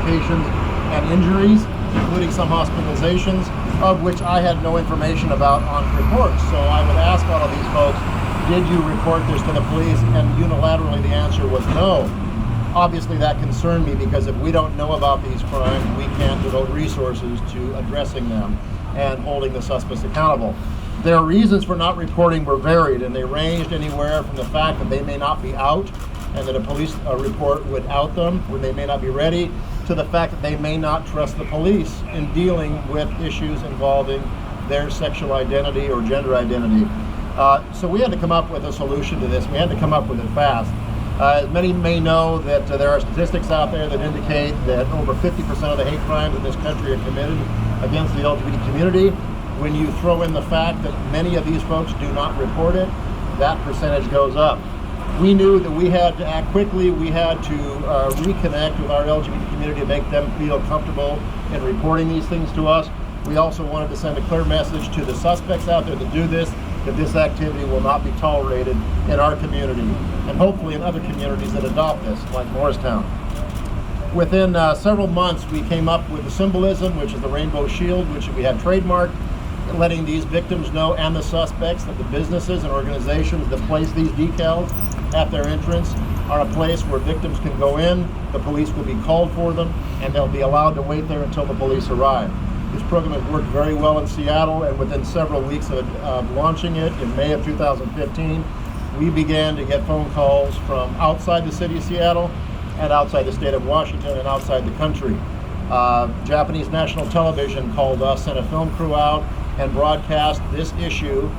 complications and injuries, including some hospitalizations, of which I had no information about on reports. So I would ask all of these folks, did you report this to the police? And unilaterally the answer was no. Obviously that concerned me, because if we don't know about these crimes, we can't devote resources to addressing them and holding the suspects accountable. Their reasons for not reporting were varied, and they ranged anywhere from the fact that they may not be out and that a police report would out them, when they may not be ready, to the fact that they may not trust the police in dealing with issues involving their sexual identity or gender identity. So we had to come up with a solution to this. We had to come up with it fast. As many may know, that there are statistics out there that indicate that over 50% of the hate crimes in this country are committed against the LGBT community. When you throw in the fact that many of these folks do not report it, that percentage goes up. We knew that we had to act quickly. We had to reconnect with our LGBT community to make them feel comfortable in reporting these things to us. We also wanted to send a clear message to the suspects out there that do this, that this activity will not be tolerated in our community, and hopefully in other communities that adopt this, like Morristown. Within several months, we came up with the symbolism, which is the rainbow shield, which we had trademarked, letting these victims know, and the suspects, that the businesses and organizations that place these decals at their entrance are a place where victims can go in, the police will be called for them, and they'll be allowed to wait there until the police arrive. This program has worked very well in Seattle, and within several weeks of launching it in May of 2015, we began to get phone calls from outside the city of Seattle and outside the state of Washington and outside the country. Japanese national television called us, sent a film crew out, and broadcast this issue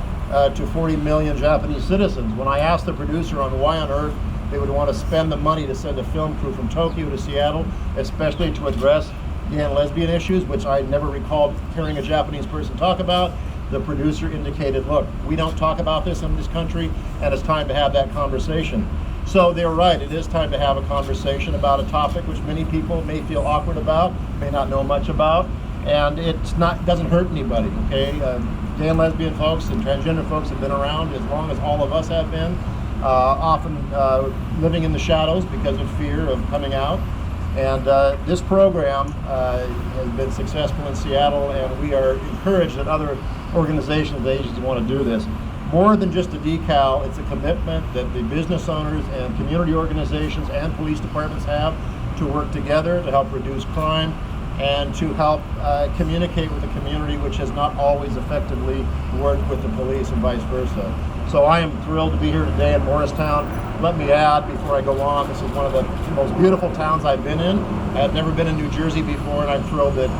to 40 million Japanese citizens. When I asked the producer on why on earth they would want to spend the money to send a film crew from Tokyo to Seattle, especially to address gay and lesbian issues, which I never recalled hearing a Japanese person talk about, the producer indicated, look, we don't talk about this in this country, and it's time to have that conversation. So they're right, it is time to have a conversation about a topic which many people may feel awkward about, may not know much about, and it doesn't hurt anybody, okay? Gay and lesbian folks and transgender folks have been around as long as all of us have been, often living in the shadows because of fear of coming out. And this program has been successful in Seattle, and we are encouraged that other organizations and agencies want to do this. More than just a decal, it's a commitment that the business owners and community organizations and police departments have to work together to help reduce crime and to help communicate with the community, which has not always effectively worked with the police and vice versa. So I am thrilled to be here today in Morristown. Let me add, before I go on, this is one of the most beautiful towns I've been in. I have never been in New Jersey before, and I'm thrilled that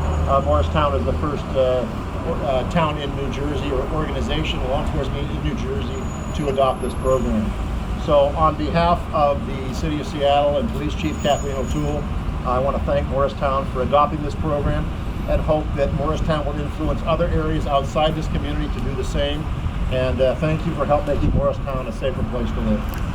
Morristown is the first town in New Jersey, or organization, law enforcement in New Jersey, to adopt this program. So on behalf of the City of Seattle and Police Chief Kathleen O'Toole, I want to thank Morristown for adopting this program, and hope that Morristown will influence other areas outside this community to do the same. And thank you for helping making Morristown a safer place to live.